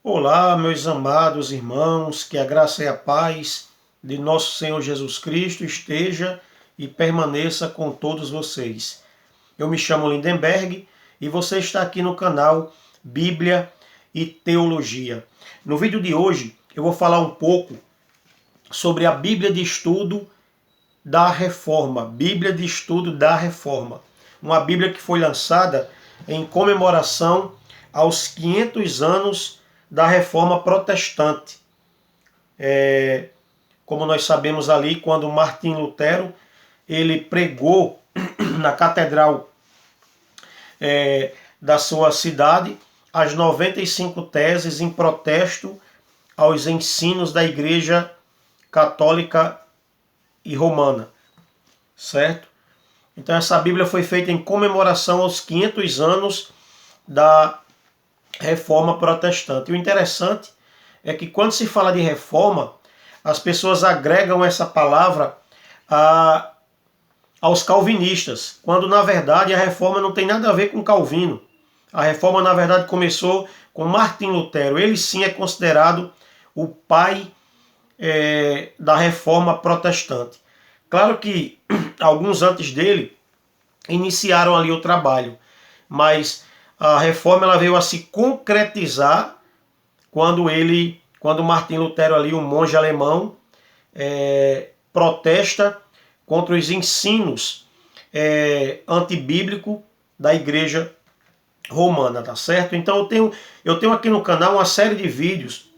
Olá, meus amados irmãos, que a graça e a paz de nosso Senhor Jesus Cristo esteja e permaneça com todos vocês. Eu me chamo Lindenberg e você está aqui no canal Bíblia e Teologia. No vídeo de hoje eu vou falar um pouco sobre a Bíblia de Estudo da Reforma. Bíblia de Estudo da Reforma. Uma Bíblia que foi lançada em comemoração aos 500 anos da Reforma Protestante. Como nós sabemos ali, quando Martim Lutero ele pregou na catedral da sua cidade as 95 teses em protesto aos ensinos da Igreja Católica e Romana, certo? Então essa Bíblia foi feita em comemoração aos 500 anos da Reforma Protestante. E o interessante é que quando se fala de reforma, as pessoas agregam essa palavra aos calvinistas, quando na verdade a reforma não tem nada a ver com Calvino. A reforma na verdade começou com Martim Lutero. Ele sim é considerado o pai da reforma protestante. Claro que alguns antes dele iniciaram ali o trabalho, mas a reforma ela veio a se concretizar quando Martim Lutero ali, um monge alemão, protesta contra os ensinos antibíblicos da Igreja Romana, tá certo? Então eu tenho aqui no canal uma série de vídeos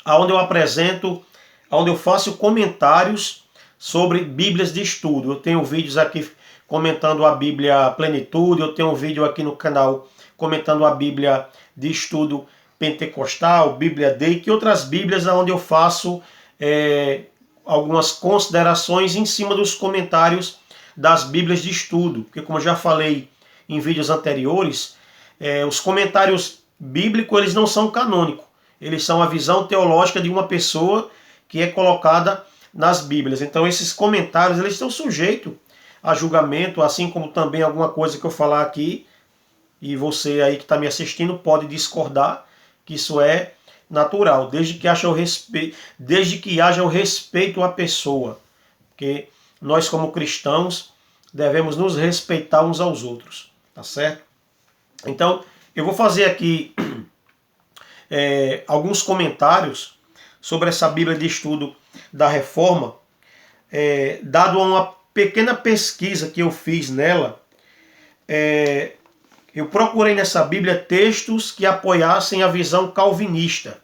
onde eu apresento, onde eu faço comentários sobre Bíblias de estudo. Eu tenho vídeos aqui comentando a Bíblia Plenitude, eu tenho um vídeo aqui no canal comentando a Bíblia de estudo pentecostal, Bíblia Day, e outras Bíblias onde eu faço algumas considerações em cima dos comentários das Bíblias de estudo. Porque como eu já falei em vídeos anteriores, os comentários bíblicos eles não são canônicos. Eles são a visão teológica de uma pessoa que é colocada nas Bíblias. Então esses comentários eles estão sujeitos a julgamento, assim como também alguma coisa que eu falar aqui, e você aí que está me assistindo pode discordar, que isso é natural, desde que haja o respeito à pessoa. Porque nós como cristãos devemos nos respeitar uns aos outros, tá certo? Então eu vou fazer aqui alguns comentários sobre essa Bíblia de Estudo da Reforma, dado a uma pequena pesquisa que eu fiz nela. Eu procurei nessa Bíblia textos que apoiassem a visão calvinista,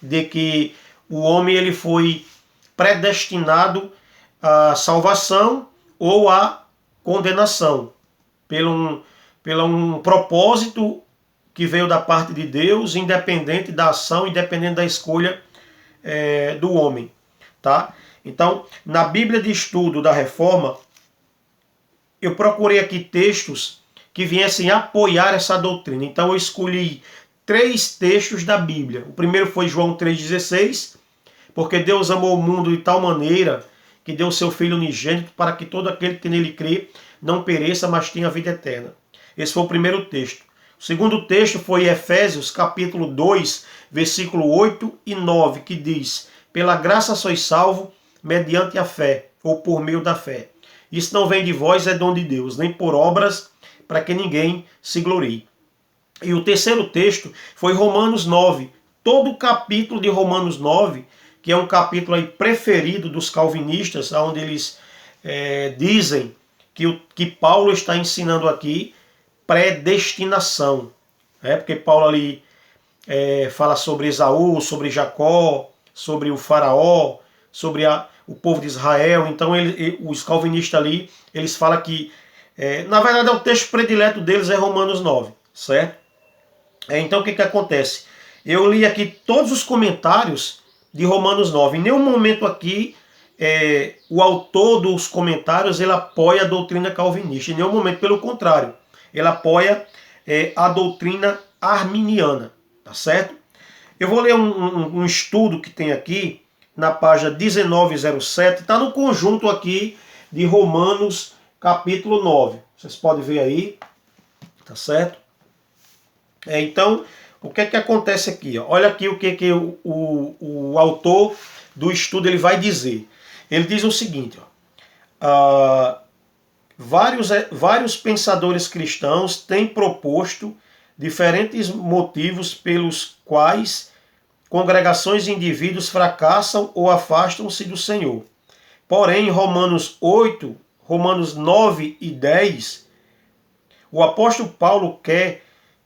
de que o homem ele foi predestinado à salvação ou à condenação, pelo um propósito que veio da parte de Deus, independente da ação, independente da escolha do homem. Tá? Então, na Bíblia de Estudo da Reforma, eu procurei aqui textos que viessem apoiar essa doutrina. Então eu escolhi 3 textos da Bíblia. O primeiro foi João 3,16, porque Deus amou o mundo de tal maneira que deu o seu Filho unigênito para que todo aquele que nele crê não pereça, mas tenha vida eterna. Esse foi o primeiro texto. O segundo texto foi Efésios capítulo 2, versículo 8 e 9, que diz: pela graça sois salvo mediante a fé, ou por meio da fé. Isso não vem de vós, é dom de Deus, nem por obras, para que ninguém se glorie. E o terceiro texto foi Romanos 9. Todo o capítulo de Romanos 9, que é um capítulo aí preferido dos calvinistas, onde eles dizem que Paulo está ensinando aqui predestinação. Porque Paulo ali fala sobre Esaú, sobre Jacó, sobre o faraó, sobre o povo de Israel. Então os calvinistas ali, eles falam que, na verdade o texto predileto deles é Romanos 9, certo? Então o que acontece? Eu li aqui todos os comentários de Romanos 9. Em nenhum momento aqui o autor dos comentários ele apoia a doutrina calvinista. Em nenhum momento, pelo contrário, ele apoia a doutrina arminiana, tá certo? Eu vou ler um estudo que tem aqui na página 1907, está no conjunto aqui de Romanos capítulo 9. Vocês podem ver aí, tá certo? Então, o que é que acontece aqui? Ó? Olha aqui o que o autor do estudo ele vai dizer. Ele diz o seguinte, ó, vários pensadores cristãos têm proposto diferentes motivos pelos quais congregações e indivíduos fracassam ou afastam-se do Senhor. Porém, em Romanos 8, Romanos 9 e 10, o apóstolo Paulo quer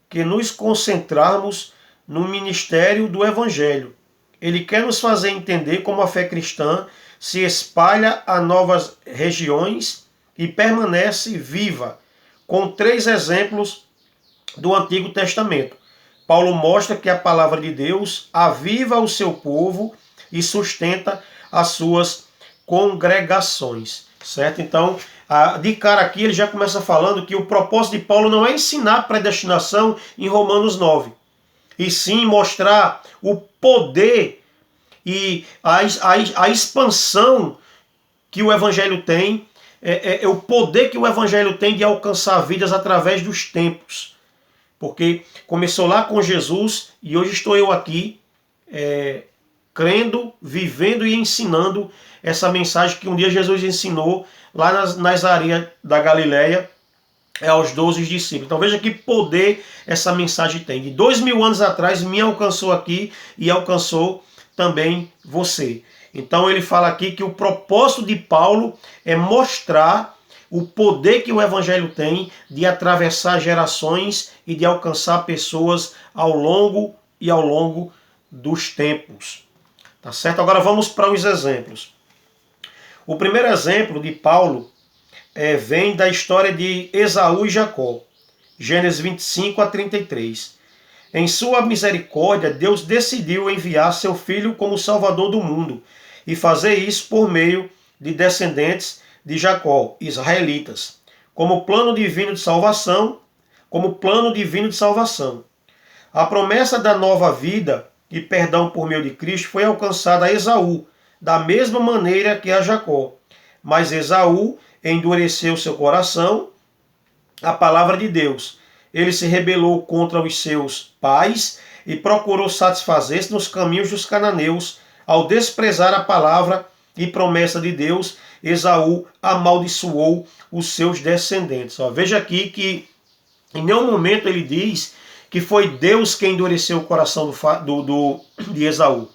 que nos concentrarmos no ministério do Evangelho. Ele quer nos fazer entender como a fé cristã se espalha a novas regiões e permanece viva, com 3 exemplos do Antigo Testamento. Paulo mostra que a palavra de Deus aviva o seu povo e sustenta as suas congregações, certo? Então, de cara aqui ele já começa falando que o propósito de Paulo não é ensinar a predestinação em Romanos 9, e sim mostrar o poder e a expansão que o Evangelho tem, o poder que o Evangelho tem de alcançar vidas através dos tempos. Porque começou lá com Jesus e hoje estou eu aqui crendo, vivendo e ensinando essa mensagem que um dia Jesus ensinou lá nas areias da Galileia aos 12 discípulos. Então veja que poder essa mensagem tem. De 2000 anos atrás me alcançou aqui e alcançou também você. Então ele fala aqui que o propósito de Paulo é mostrar o poder que o Evangelho tem de atravessar gerações e de alcançar pessoas ao longo dos tempos. Tá certo? Agora vamos para os exemplos. O primeiro exemplo de Paulo vem da história de Esaú e Jacó. Gênesis 25 a 33. Em sua misericórdia, Deus decidiu enviar seu filho como salvador do mundo e fazer isso por meio de descendentes de Jacó, israelitas, como plano divino de salvação, A promessa da nova vida e perdão por meio de Cristo foi alcançada a Esaú, da mesma maneira que a Jacó. Mas Esaú endureceu seu coração à palavra de Deus. Ele se rebelou contra os seus pais e procurou satisfazer-se nos caminhos dos cananeus. Ao desprezar a palavra e promessa de Deus, Esaú amaldiçoou os seus descendentes. Veja aqui que em nenhum momento ele diz que foi Deus quem endureceu o coração de Esaú.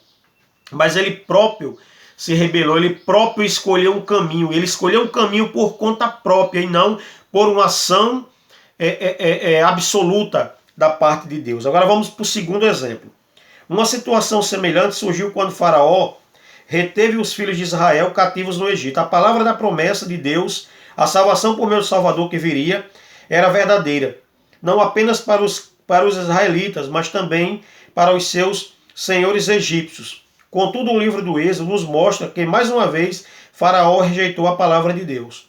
Mas ele próprio se rebelou, ele próprio escolheu um caminho. Ele escolheu um caminho por conta própria e não por uma ação absoluta da parte de Deus. Agora vamos para o segundo exemplo. Uma situação semelhante surgiu quando Faraó reteve os filhos de Israel cativos no Egito. A palavra da promessa de Deus, a salvação por meio do Salvador que viria, era verdadeira. Não apenas para os israelitas, mas também para os seus senhores egípcios. Contudo, o livro do Êxodo nos mostra que, mais uma vez, Faraó rejeitou a palavra de Deus.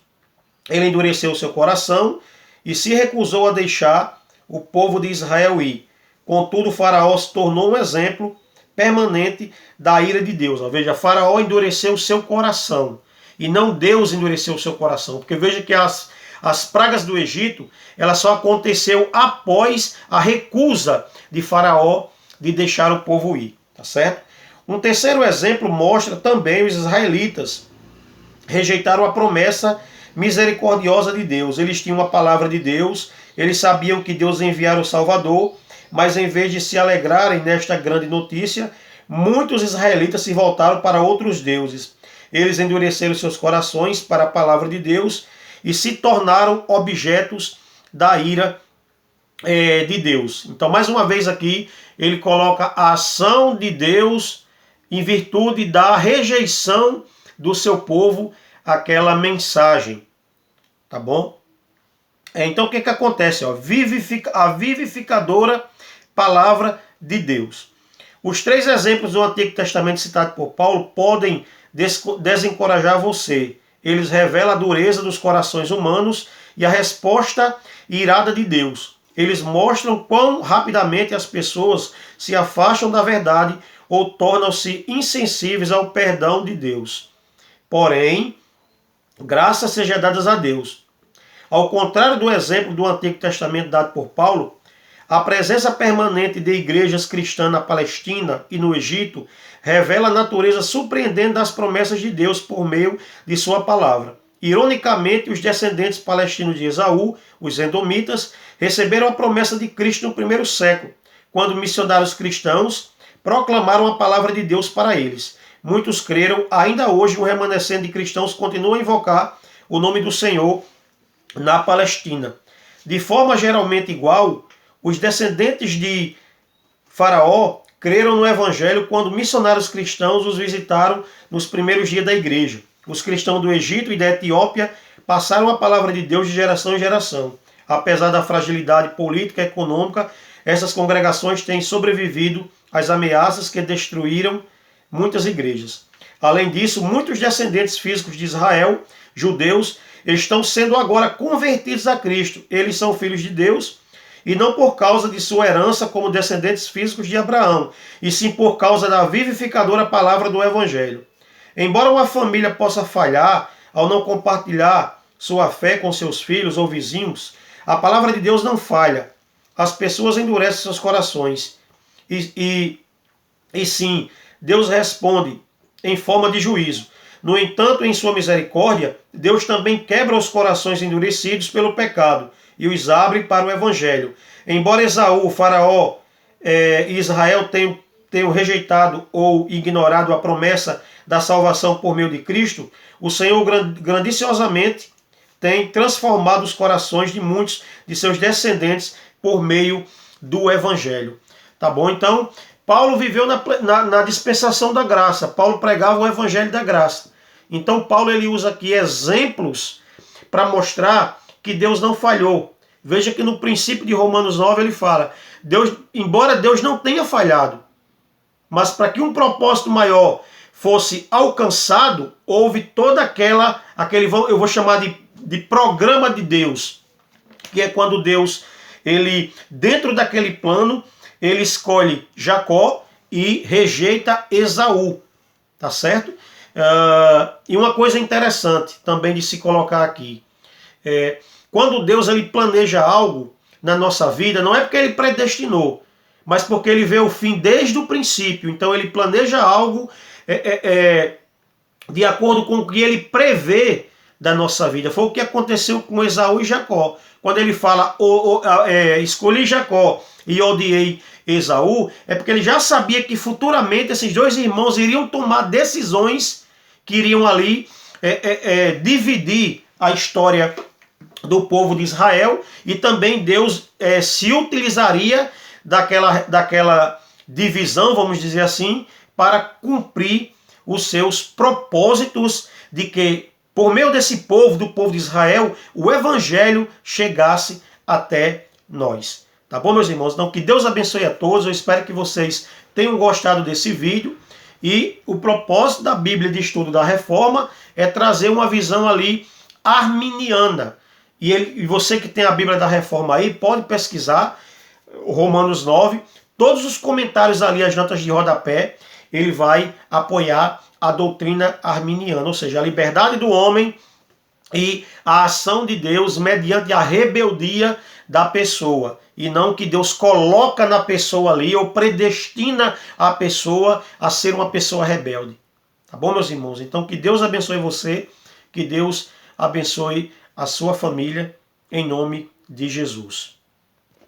Ele endureceu seu coração e se recusou a deixar o povo de Israel ir. Contudo, Faraó se tornou um exemplo permanente da ira de Deus. Veja, Faraó endureceu o seu coração e não Deus endureceu o seu coração. Porque veja que as pragas do Egito, ela só aconteceu após a recusa de Faraó de deixar o povo ir. Tá certo? Um terceiro exemplo mostra também os israelitas rejeitaram a promessa misericordiosa de Deus. Eles tinham a palavra de Deus, eles sabiam que Deus enviara o Salvador, mas em vez de se alegrarem nesta grande notícia, muitos israelitas se voltaram para outros deuses. Eles endureceram seus corações para a palavra de Deus e se tornaram objetos da ira de Deus. Então, mais uma vez aqui, ele coloca a ação de Deus em virtude da rejeição do seu povo àquela mensagem. Tá bom? Então, o que acontece? A vivificadora palavra de Deus. Os 3 exemplos do Antigo Testamento citados por Paulo podem desencorajar você. Eles revelam a dureza dos corações humanos e a resposta irada de Deus. Eles mostram quão rapidamente as pessoas se afastam da verdade ou tornam-se insensíveis ao perdão de Deus. Porém, graças sejam dadas a Deus. Ao contrário do exemplo do Antigo Testamento dado por Paulo, A presença permanente de igrejas cristãs na Palestina e no Egito revela a natureza surpreendente das promessas de Deus por meio de sua palavra. Ironicamente, os descendentes palestinos de Esaú, os edomitas, receberam a promessa de Cristo no primeiro século, quando missionários cristãos proclamaram a palavra de Deus para eles. Muitos creram, ainda hoje um remanescente de cristãos continua a invocar o nome do Senhor na Palestina. De forma geralmente igual, os descendentes de Faraó creram no Evangelho quando missionários cristãos os visitaram nos primeiros dias da igreja. Os cristãos do Egito e da Etiópia passaram a palavra de Deus de geração em geração. Apesar da fragilidade política e econômica, essas congregações têm sobrevivido às ameaças que destruíram muitas igrejas. Além disso, muitos descendentes físicos de Israel, judeus, estão sendo agora convertidos a Cristo. Eles são filhos de Deus, e não por causa de sua herança como descendentes físicos de Abraão, e sim por causa da vivificadora palavra do Evangelho. Embora uma família possa falhar ao não compartilhar sua fé com seus filhos ou vizinhos, a palavra de Deus não falha. As pessoas endurecem seus corações. E sim, Deus responde em forma de juízo. No entanto, em sua misericórdia, Deus também quebra os corações endurecidos pelo pecado e os abre para o Evangelho. Embora Esaú, Faraó e Israel tenham rejeitado ou ignorado a promessa da salvação por meio de Cristo, o Senhor grandiciosamente tem transformado os corações de muitos de seus descendentes por meio do Evangelho. Tá bom? Então, Paulo viveu na dispensação da graça. Paulo pregava o Evangelho da graça. Então, Paulo ele usa aqui exemplos para mostrar que Deus não falhou. Veja que no princípio de Romanos 9 ele fala, embora Deus não tenha falhado, mas para que um propósito maior fosse alcançado, houve toda aquele, eu vou chamar de programa de Deus, que é quando Deus, ele dentro daquele plano, ele escolhe Jacó e rejeita Esaú, tá certo? E uma coisa interessante também de se colocar aqui, quando Deus ele planeja algo na nossa vida, não é porque ele predestinou, mas porque ele vê o fim desde o princípio. Então ele planeja algo de acordo com o que ele prevê da nossa vida. Foi o que aconteceu com Esaú e Jacó. Quando ele fala, escolhi Jacó e odiei Esaú, é porque ele já sabia que futuramente esses dois irmãos iriam tomar decisões que iriam ali dividir a história do povo de Israel, e também Deus se utilizaria daquela divisão, vamos dizer assim, para cumprir os seus propósitos de que, por meio desse povo, do povo de Israel, o Evangelho chegasse até nós. Tá bom, meus irmãos? Então, que Deus abençoe a todos. Eu espero que vocês tenham gostado desse vídeo. E o propósito da Bíblia de Estudo da Reforma é trazer uma visão ali arminiana. E você que tem a Bíblia da Reforma aí, pode pesquisar Romanos 9. Todos os comentários ali, as notas de rodapé, ele vai apoiar a doutrina arminiana, ou seja, a liberdade do homem e a ação de Deus mediante a rebeldia da pessoa. E não que Deus coloca na pessoa ali ou predestina a pessoa a ser uma pessoa rebelde. Tá bom, meus irmãos? Então que Deus abençoe você, que Deus abençoe a sua família, em nome de Jesus.